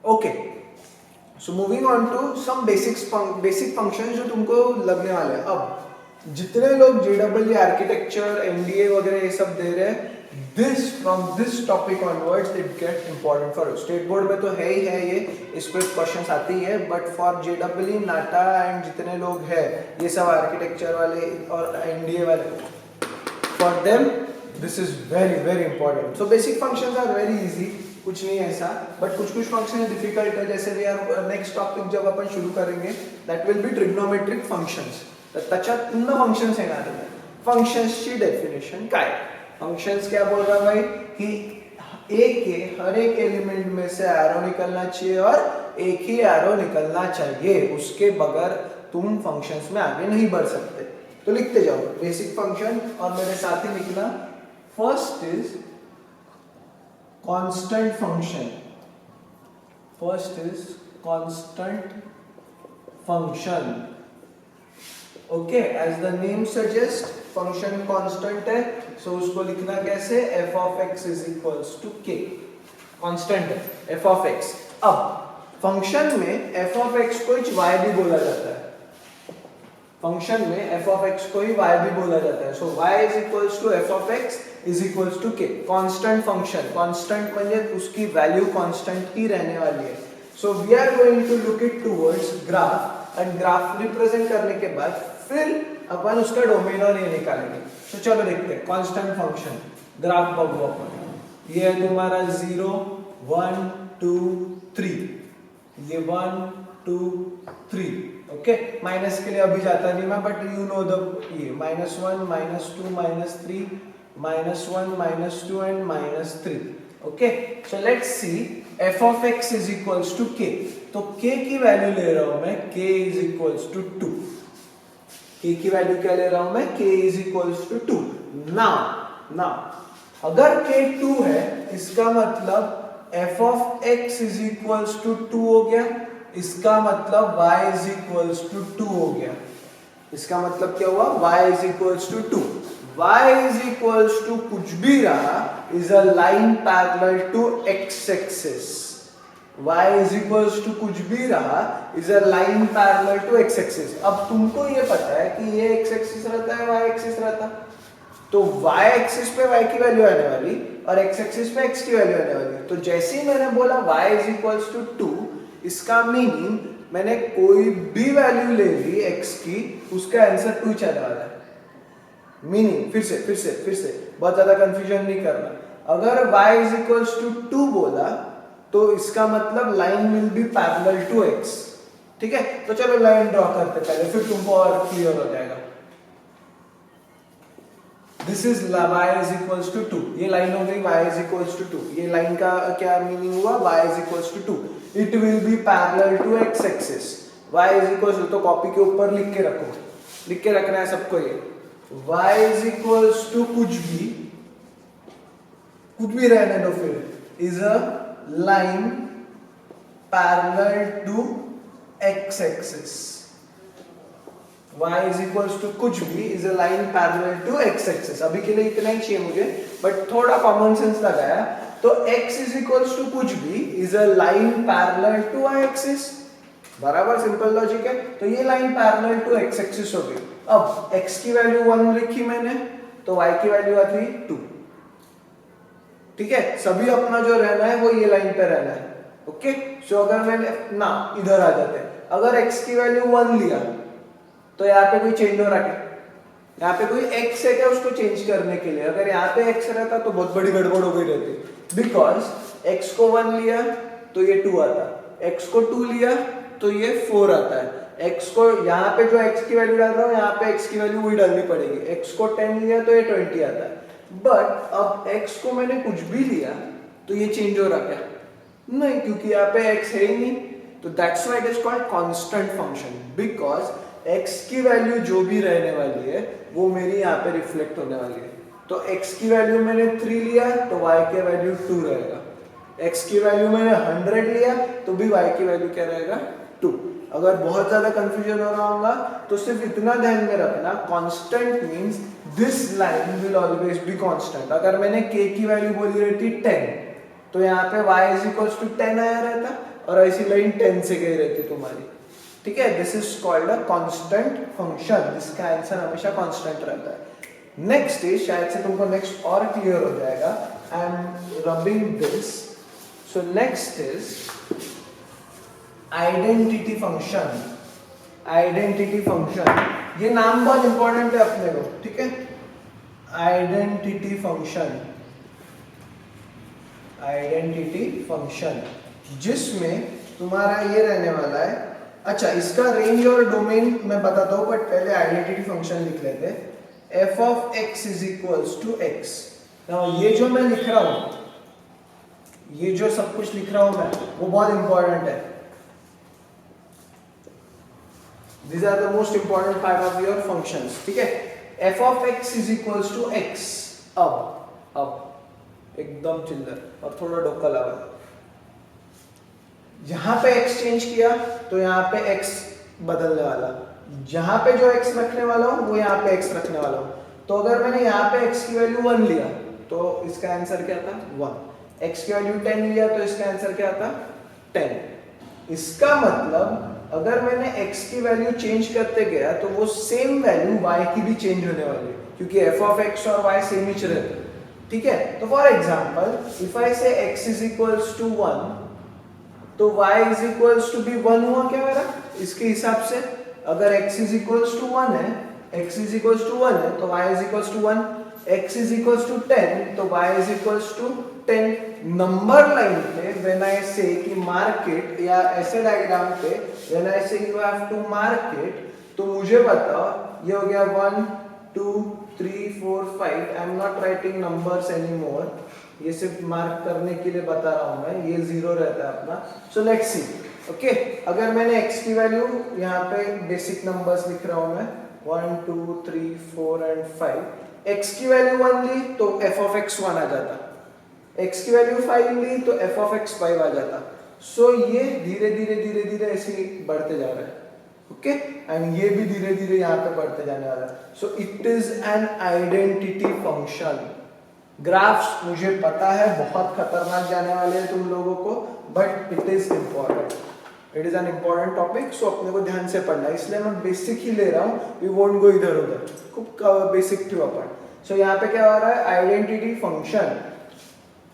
Okay, so moving on to some basic function जो तुमको लगने वाले हैं। अब जितने लोग जेडब्ल्यू आर्किटेक्चर एमडीए वगैरह ये सब दे रहे हैं, this from this topic onwards it get important for state board में तो है ही है ये, इस पे क्वेश्चंस आती है, but for JW NATA and जितने लोग हैं ये सब आर्किटेक्चर वाले और एनडीए वाले, for them this is very very important. So basic functions are very easy, कुछ नहीं है ऐसा, बट कुछ कुछ फंक्शन डिफिकल्ट है। जैसे वी आर नेक्स्ट टॉपिक जब आपण शुरू करेंगे that will be trigonometric functions, तर त्याच्यात पूर्ण फंक्शन्स येणार आहेत। फंक्शन्सची डेफिनेशन काय, फंक्शंस क्या बोल रहा है भाई कि एक के हर एक एलिमेंट में से एरो निकलना चाहिए और एक ही एरो निकलना चाहिए, उसके बगैर तुम फंक्शंस में आगे नहीं बढ़ सकते। तो लिखते जाओ बेसिक फंक्शन और मेरे साथ ही लिखना। First is constant function, first is constant function, okay, as the name suggests function constant है, so उसको लिखना कैसे, f of x is equals to k, constant है f of x। अब फंक्शन में f of x को y भी बोला जाता है, फंक्शन में f of x को ही y भी बोला जाता है, so y is equals to f of x is equals to k, constant function, constant म्हणजे उसकी वैल्यू कांस्टेंट ही रहने वाली है। so we are going to look it towards graph and graph represent करने के बाद फिर अपन उसका डोमेन और ये निकालेंगे। तो चलो देखते हैं कांस्टेंट फंक्शन ग्राफ बघू अपन। ये है तुम्हारा 0 1 2 3, ये 1 2 3, ओके। माइनस के लिए अभी जाता नहीं मैं, बट यू नो द ये -1 -2 -3 -1 -2 and -3, okay. So let's see f of x is equals to k, तो k की वैल्यू ले रहा हूं मैं, k is equals to 2, k की वैल्यू क्या ले रहा हूं मैं, k is equals to 2। now अगर k 2 है इसका मतलब f of x is equals to 2 हो गया, इसका मतलब y is equals to 2 हो गया। इसका मतलब क्या हुआ, y is equals to 2, y is equals to कुछ भी रहा is a line parallel to x axis, y is equals to कुछ भी रहा is a line parallel to x axis। अब तुमको ये पता है कि ये x axis रहता है, y axis रहता, तो y axis पे y की वैल्यू आने वाली और x axis पे x की वैल्यू आने वाली। तो जैसे ही मैंने बोला y is equals to 2, इसका मीनिंग मैंने कोई भी वैल्यू ले ली x की, उसका आंसर 2 चलने वाला है। मीनिंग फिर से बहुत ज्यादा कंफ्यूजन नहीं करना। अगर y is equals to 2 बोला तो इसका मतलब line will be parallel to x, ठीक है। तो चलो लाइन ड्रॉ करते पहले, फिर तुमको और क्लियर हो जाएगा। This is y is equals to 2, ये लाइन हो गई y is equals to 2। ये लाइन का क्या मीनिंग हुआ, y is equals to 2, it will be parallel to x axis. y is equals to, तो कॉपी के ऊपर लिख के रखो, लिख के रखना है सबको ये, y is equals to कुछ भी रहने दो, फिर is a line parallel to x axis. y is equals to कुछ भी is a line parallel to x axis. अभी के लिए इतना ही चाहिए मुझे, बट थोड़ा कॉमन सेंस लगाया तो x is equals to कुछ भी is a line parallel to y axis, बराबर सिंपल लॉजिक है। तो ये line parallel to x axis हो गई। अब x की वैल्यू 1 लिखी मैंने, तो y की वैल्यू आती 2, ठीक है। सभी अपना जो रहना है वो ये लाइन पे रहना है, ओके। सो अगर मैंने ना इधर आ जाते हैं, अगर x की वैल्यू 1 लिया तो यहाँ पे कोई चेंज हो रहा है, यहाँ पे कोई x है क्या उसको चेंज करने के लिए। अगर यहाँ पे x रहता तो बहुत बड़ी गड़बड़ हो गई रहती, बिकॉज x को 1 लिया तो ये 2 आता, x को 2 लिया तो ये 4 आता है, x को यहाँ पे जो x की वैल्यू डाल रहा हूँ यहाँ पे x की वैल्यू वही डालनी पड़ेगी, x को 10 लिया तो ये 20 आता है। बट अब x को मैंने कुछ भी लिया तो ये चेंज हो रहा क्या, नहीं, क्योंकि यहाँ पे x है ही नहीं। तो that's why it is called constant function, because x की वैल्यू जो भी रहने वाली है वो मेरी यहाँ पे रिफ्लेक्ट होने वाली है। तो x की वैल्यू मैंने 3 लिया तो y की वैल्यू 2 रहेगा, x की वैल्यू मैंने 100 लिया तो भी y की वैल्यू क्या रहेगा, 2। अगर बहुत ज्यादा कंफ्यूजन हो रहा होगा तो सिर्फ इतना ध्यान में रखना, constant means this line will always be constant. अगर मैंने k की वैल्यू बोली रहती 10 तो यहाँ पे y इज इक्वल्स टू 10 आया रहता और ऐसी लाइन 10 से गई रहती तुम्हारी, ठीक है। This is called a constant function, जिसका आंसर हमेशा कांस्टेंट रहता है। नेक्स्ट इज, शायद से तुमको नेक्स्ट और क्लियर हो जाएगा, I am rubbing this. So next is identity function. Identity function, ये नाम बहुत इंपॉर्टेंट है अपने को, ठीक है। आइडेंटिटी फंक्शन, आइडेंटिटी फंक्शन जिसमें तुम्हारा ये रहने वाला है। अच्छा, इसका रेंज और डोमेन मैं बताता हूँ, बट पहले आइडेंटिटी फंक्शन लिख लेते हैं। f of x is equals to x। Now ये जो मैं लिख रहा हूँ, ये जो सब कुछ लिख रहा हूँ मैं, वो बहुत इंपॉर्टेंट है। These are the most important part of your functions, ठीक है। f of x is equals to x। अब एकदम चिल्लर और थोड़ा डोका लगा, जहां पे x चेंज किया तो यहाँ पे x बदलने वाला, जहां पे जो x रखने वाला हूं वो यहाँ पे x रखने वाला हूं। तो अगर मैंने यहाँ पे x की वैल्यू 1 लिया तो इसका आंसर क्या था 1, x की वैल्यू 10 लिया तो इसका आंसर क्या था 10। इसका मतलब अगर मैंने x की वैल्यू चेंज करते गया तो वो सेम वैल्यू y की भी चेंज होने वाली है, क्योंकि f of x और y सेम ही रहते हैं, ठीक है। तो फॉर एग्जांपल इफ आई से x इज इक्वल्स टू 1 तो y इज इक्वल्स टू भी 1 हुआ क्या मेरा, इसके हिसाब से। अगर x इज इक्वल्स टू 1 है, x इज इक्वल्स टू 1 है तो y is equals to 1, x is equals to 10 तो y is equals to 10। Number line पे व्हेन आई से कि मार्क इट, या ऐसे डायग्राम पे when I say you have to mark it, तो मुझे बताओ ये हो गया 1 2 3 4 5। I am not writing numbers anymore, ये सिर्फ मार्क करने के लिए बता रहा हूं मैं, ये 0 रहता है अपना। So let's see, okay. अगर मैंने x की वैल्यू यहाँ पे बेसिक नंबर्स लिख रहा हूं मैं 1 2 3 4 एंड 5, x की वैल्यू 1 ली तो f of x 1 आ जाता, x की वैल्यू 5 ली तो f of x 5 आ जाता। सो ये धीरे धीरे ऐसे बढ़ते जा रहा है, ओके। एंड ये भी धीरे धीरे यहाँ पे बढ़ते जाने वाला है। So it is an identity function. Graphs मुझे पता है बहुत खतरनाक जाने वाले हैं तुम लोगों को, but it is important, it is an important topic. So अपने को ध्यान से पढ़ना है, इसलिए मैं बेसिक ही ले रहा हूँ, वी वोंट गो इधर उधर, खूब बेसिक क्यों अपन। सो यहाँ पे क्या हो रहा है, identity function,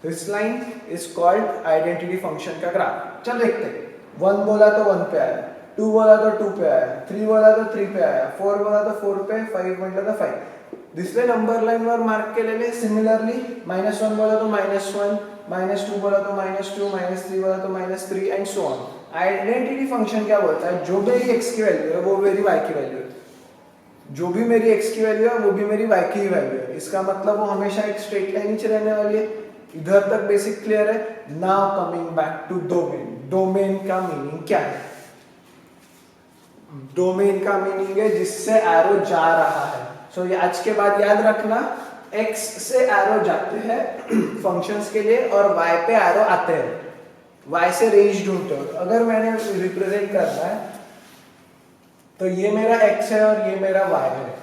this line is called identity function का ग्राफ। चल देखते हैं, 1 बोला तो 1 पे आया, 2 बोला तो 2 पे आया, 3 बोला तो 3 पे आया, 4 बोला तो 4 पे, 5 म्हटलं तो 5। दिसले नंबर लाइन वर मार्क केलेले। सिमिलरली -1 बोला तो -1, -2 बोला तो -2, -3 बोला तो -3 and so on. Identity function क्या बोलता है, जो मेरी x की वैल्यू है वो मेरी y की वैल्यू है, जो भी मेरी x की वैल्यू है वो भी मेरी y की वैल्यू है। इसका मतलब वो हमेशा एक स्ट्रेट लाइन नीचे रहने वाली है। इधर तक बेसिक क्लियर है। Now coming back to domain. Domain का मीनिंग क्या है, डोमेन का मीनिंग है जिससे एरो जा रहा है। सो ये आज के बाद याद रखना, x से एरो जाते हैं फंक्शंस के लिए और y पे एरो आते हैं, y से रेंज ढूंढते हो। अगर मैंने रिप्रेजेंट करना है तो ये मेरा x है और ये मेरा y है,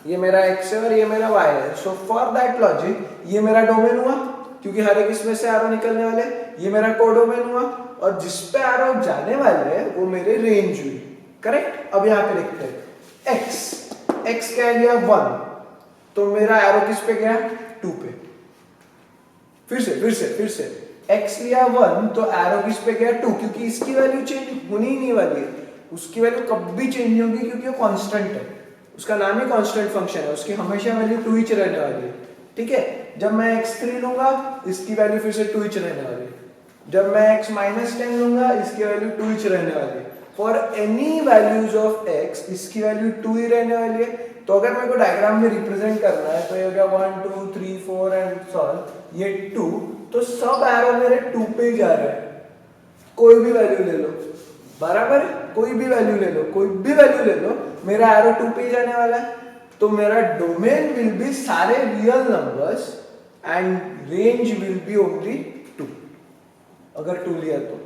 ये मेरा x है और ये मेरा y है। सो फॉर दैट लॉजिक ये मेरा डोमेन हुआ, क्योंकि हर एक इसमें से एरो निकलने वाले। ये मेरा कोडोमेन हुआ और जिस पे एरो जाने वाले हैं वो मेरे रेंज हुई, करेक्ट। अब यहाँ पे लिखते हैं x क्या लिया 1, तो मेरा एरो किस पे गया 2 पे। फिर से x लिया 1 तो एरो किस पे गया 2, क्योंकि इसकी वैल्यू चेंज होनी ही नहीं वाली है, उसकी वैल्यू कभी चेंज नहीं होगी क्योंकि वो कांस्टेंट है, उसका नाम ही कांस्टेंट फंक्शन है, उसकी हमेशा वैल्यू 2 ही रहने वाली है, ठीक है। जब मैं x3 लूंगा इसकी वैल्यू फिर से 2 ही रहने वाली है, जब मैं x -10 लूंगा इसकी वैल्यू 2 ही रहने वाली है। For any values of x इसकी वैल्यू 2 ही रहने वाली है। तो अगर मेरे को डायग्राम में रिप्रेजेंट करना है तो ये हो गया 1 2 3 4 एंड सॉल्व ये 2, तो सब एरो मेरे 2 पे ही जा रहे हैं। कोई भी वैल्यू ले लो, बराबर है, कोई भी वैल्यू ले लो, कोई भी वैल्यू ले लो, मेरा एरो 2 पे ही जाने वाला है। तो मेरा डोमेन विल बी सारे real numbers and range will be only 2, अगर 2 लिया तो।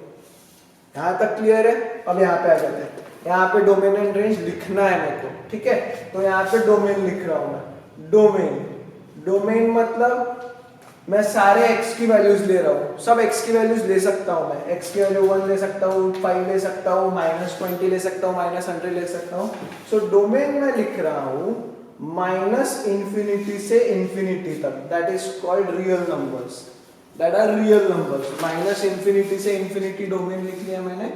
यहां तक क्लियर है। अब यहाँ पे आ जाते हैं, यहाँ पे डोमेन एंड रेंज लिखना है मेरे को, ठीक है। तो यहाँ पे डोमेन लिख रहा हूं मैं। डोमेन मतलब मैं सारे x की वैल्यूज ले रहा हूँ, सब x की वैल्यूज ले सकता हूँ मैं, x की वैल्यू 1 ले सकता हूँ, 5 ले सकता हूँ, -20 ले सकता हूँ, -100 ले सकता हूँ। सो डोमेन में लिख रहा हूँ -इंफिनिटी से इंफिनिटी तक, that is called real numbers, that are real numbers. -Infinity से इंफिनिटी डोमेन लिख लिया मैंने,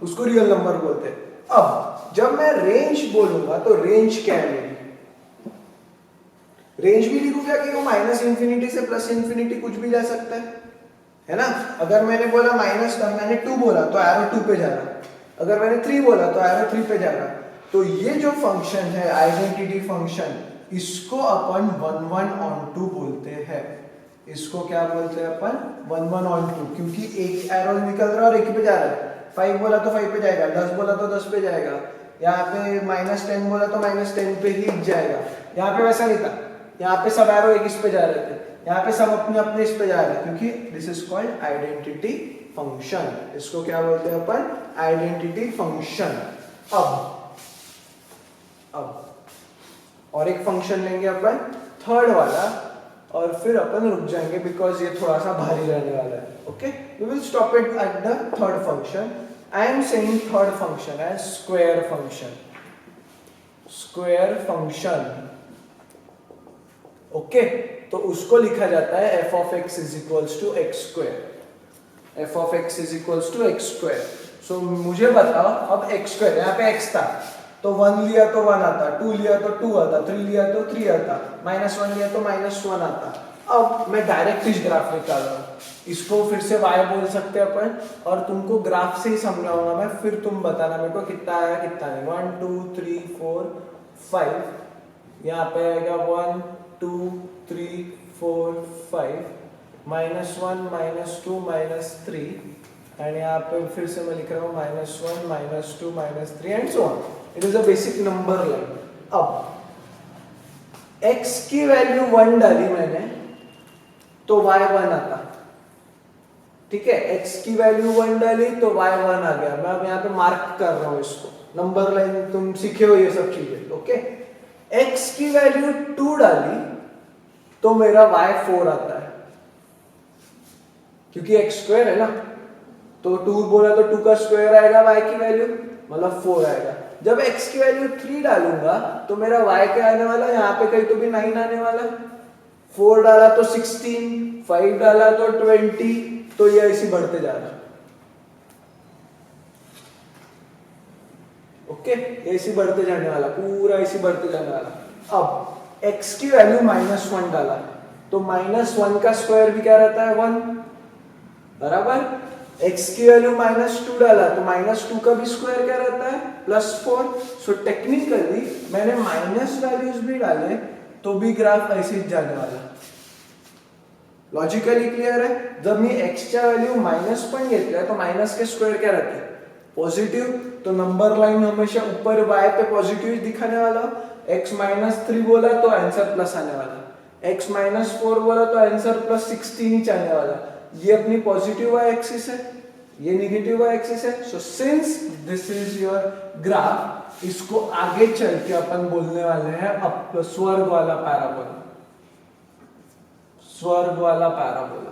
उसको रियल नंबर बोलते हैं। अब जब मैं रेंज बोलूंगा तो रेंज क्या है मेरी, रेंज भी लिखूं क्या कि वो -इंफिनिटी से +इंफिनिटी कुछ भी जा सकता है ना। अगर मैंने बोला मैंने 2 बोला तो एरो 2 पे जा रहा, अगर मैंने 3 बोला तो एरो 3 पे जा रहा। तो ये जो फंक्शन है आइडेंटिटी फंक्शन, इसको अपन 1 1 on 2 बोलते हैं। इसको क्या बोलते हैं अपन 1 1 on 2, क्योंकि एक एरो निकल रहा है और एक पे जा रहा है। 5 बोला तो 5 पे जाएगा, 10 बोला तो 10 पे जाएगा, यहाँ पे -10 बोला तो -10 पे ही जाएगा। यहाँ पे वैसा नहीं था, यहाँ पे सब एरो एक इस पे जा रहे थे, यहाँ पे सब अपने अपने इस पे जा रहे हैं, क्योंकि this is called identity function. इसको क्या बोलते हैं अपन आइडेंटिटी फंक्शन। अब और एक फंक्शन लेंगे अपन थर्ड वाला, और फिर अपन रुक जाएंगे बिकॉज ये थोड़ा सा भारी रहने वाला है। Okay, we will stop it at the third function. I am saying third function है square function, square function. Okay, तो उसको लिखा जाता है f of x is equals to x square, f of x is equals to x square। सो मुझे बताओ, अब x square, यहाँ पे x था तो 1 लिया तो 1 आता, 2 लिया तो 2 आता, 3 लिया तो 3 आता, -1 लिया तो -1 आता। अब मैं डायरेक्ट इस ग्राफ निकाल रहा हूँ, इसको फिर से y बोल सकते हैं अपन, और तुमको ग्राफ से ही समझाऊंगा मैं, फिर तुम बताना मेरे को कितना आया कितना नहीं। 1 2 3 4 5, यहाँ पे आएगा 1 2 3 4 5, -1 -2 -3, एंड यहाँ पे फिर से मैं लिख रहा हूँ -1 -2 -3 and so on. It is a basic number line. अब x की वैल्यू 1 डाली मैंने तो y 1 आता, ठीक है, x की वैल्यू 1 डाली तो y 1 आ गया। मैं अब यहाँ पे मार्क कर रहा हूँ इसको, नंबर लाइन तुम सीखे हो ये सब चीजें। ओके, x की वैल्यू 2 डाली तो मेरा y 4 आता है, क्योंकि x स्क्वायर है ना, तो 2 बोला तो 2 का स्क्वायर आएगा, y की वैल्यू मतलब 4 आएगा। जब x की वैल्यू 3 डालूंगा तो मेरा y क्या आने वाला, यहाँ पे कहीं तो भी 9 आने वाला। 4 डाला तो 16, 5 डाला तो 20, तो ये ऐसे बढ़ते जा रहा है। ओके, ऐसे बढ़ते जाने वाला, पूरा ऐसे बढ़ते जाने वाला। अब x की वैल्यू -1 डाला तो -1 का स्क्वायर भी क्या रहता है 1, बराबर। x की वैल्यू -2 डाला तो -2 का भी स्क्वायर क्या रहता है +4। सो टेक्निकली मैंने माइनस वैल्यूज भी डाले तो भी ग्राफ ऐसे ही जाने वाला। लॉजिकली क्लियर है। जब मी x च्या व्हॅल्यू माइनस पण घेतल्या तो माइनस के स्क्वायर क्या रहता है पॉजिटिव, तो नंबर लाइन हमेशा ऊपर y पे पॉजिटिव दिखाने वाला। x -3 बोला तो आंसर प्लस आने वाला, x -4 बोला तो आंसर +16 ही आने वाला। ये अपनी पॉजिटिव y एक्सिस है, ये नेगेटिव y एक्सिस है। So since this is your graph, इसको आगे चल के अपन बोलने वाले हैं अब स्वर्ग वाला पैराबोला, स्वर्ग वाला पैराबोला,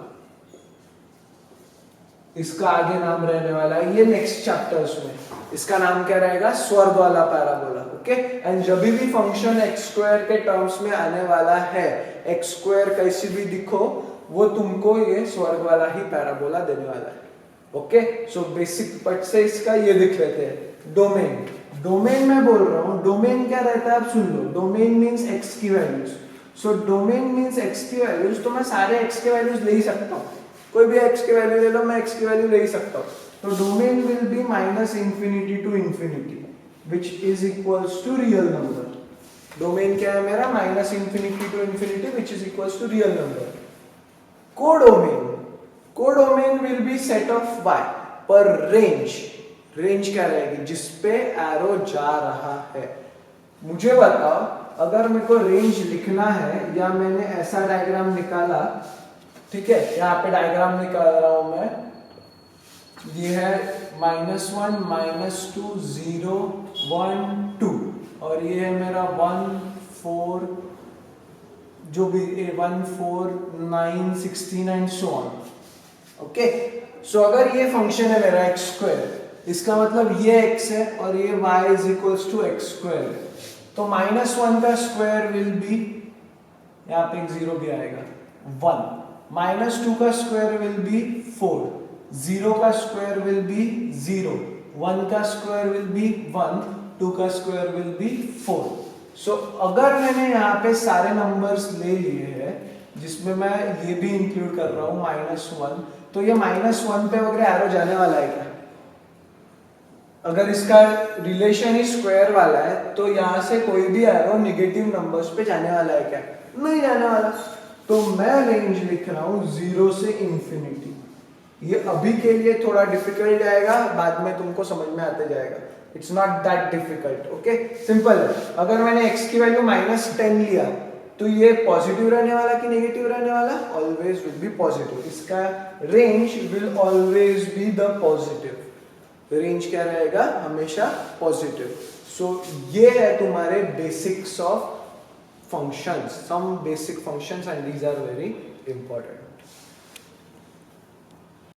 इसका आगे नाम रहने वाला है, ये नेक्स्ट चैप्टर्स में इसका नाम क्या रहेगा, स्वर्ग वाला पैराबोला। ओके, एंड जब भी फंक्शन x स्क्वायर के टर्म्स में आने वाला है, x स्क्वायर कैसी भी दिखो वो तुमको ये स्वर्ग वाला ही पैराबोला देने वाला है। ओके, सो बेसिक पट से इसका ये दिख लेते हैं। डोमेन, डोमेन में बोल रहा हूं, डोमेन क्या रहता है आप सुन लो। डोमेन मींस x की values. So domain means x की वैल्यूज, तो मैं सारे x के वैल्यूज ले ही सकता हूं, कोई भी x की वैल्यू ले लो, मैं x की वैल्यू ले ही सकता हूं। तो domain will be -infinity to infinity which is equals to real number. Domain क्या है मेरा, -infinity to infinity which is equals to real number. Codomain, codomain will be set of y पर range, range क्या रहेगी जिसपे arrow जा रहा है। मुझे बताओ, अगर मेरे को रेंज लिखना है या मैंने ऐसा डायग्राम निकाला, ठीक है, यहाँ पे डायग्राम निकाल रहा हूं मैं, ये है -1 -2 0 1 2 और ये है मेरा 1 4 जो भी 1 4 9 16 एंड सो ऑन। ओके, सो अगर ये फंक्शन है मेरा एक्स स्क्वायर, इसका मतलब ये x है और ये y is equals to X square है, तो -1 का स्क्वायर विल बी, यहाँ पे एक जीरो भी आएगा, 1, -2 का स्क्वायर विल बी 4, 0 का स्क्वायर विल बी 0, 1 का स्क्वायर विल बी 1, 2 का स्क्वायर विल बी 4। सो अगर मैंने यहाँ पे सारे नंबर्स ले लिए हैं जिसमें मैं ये भी इंक्लूड कर रहा हूँ -1, तो ये -1 पे वगैरह एरो जाने वाला है क्या? अगर इसका रिलेशन ही स्क्वायर वाला है तो यहाँ से कोई भी एरो नेगेटिव नंबर्स पे जाने वाला है क्या? नहीं जाने वाला। तो मैं रेंज लिख रहा हूँ 0 से इंफिनिटी। ये अभी के लिए थोड़ा डिफिकल्ट जाएगा, बाद में तुमको समझ में आते जाएगा। It's not that difficult. Okay, simple है। अगर मैंने x की वैल्यू -10 लिया तो ये पॉजिटिव रहने वाला कि नेगेटिव रहने वाला? Always will be positive. इसका range will always be the positive. Range क्या रहेगा? हमेशा पॉजिटिव। सो ये है तुम्हारे basics of functions, some basic functions, and these are very important.